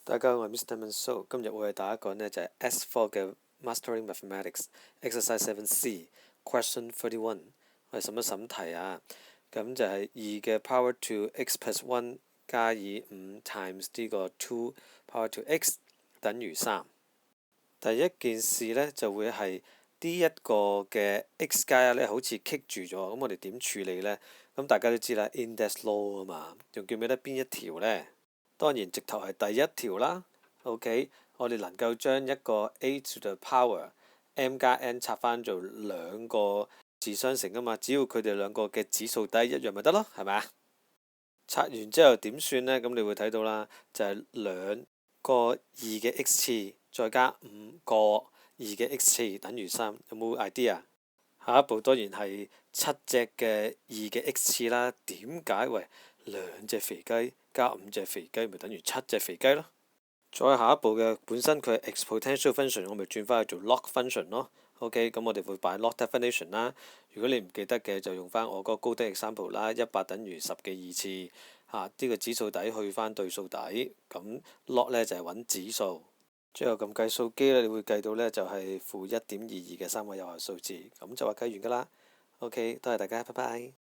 大家好，我係 Mr. Manso，今日會為大家講呢就係 S4 嘅 Mastering Mathematics Exercise 7C Question 31，我哋審一審題啊。咁就係2嘅 power to x plus 1加以5 times 呢個2 power to x 等於3。第一件事呢就會係呢一個嘅 x 加1呢好似棘住咗，咁我哋點處理呢？咁大家都知啦 ，index law 啊嘛，仲記唔記得邊一條呢？當然直頭係第一條啦。OK， 我哋能夠將一個 a to the power m 加 n 拆翻做兩個自相乘啊嘛，只要佢哋兩個嘅指數底一樣咪得咯，係咪啊？拆完之後點算呢？咁你會睇到啦，就係2個2嘅 x 次再加5個2嘅 x 次等於3，有冇 idea？下一步當然係7隻嘅2嘅 x 次啦。點解？喂，2隻肥雞加5隻肥雞咪等於7隻肥雞咯。再下一步嘅本身佢係 exponential function， 我咪轉翻去做 log function 咯。OK， 咁我哋會擺 log definition 啦。如果你唔記得嘅，就用翻我嗰個高低 example 啦，100等於10嘅2次嚇，呢個指數底去翻對數底，咁 log 呢就係揾指數。最後撳計數機咧，你會計到呢就係-1.22嘅3個有效數字，咁就話計完㗎啦。OK，多謝大家，拜拜。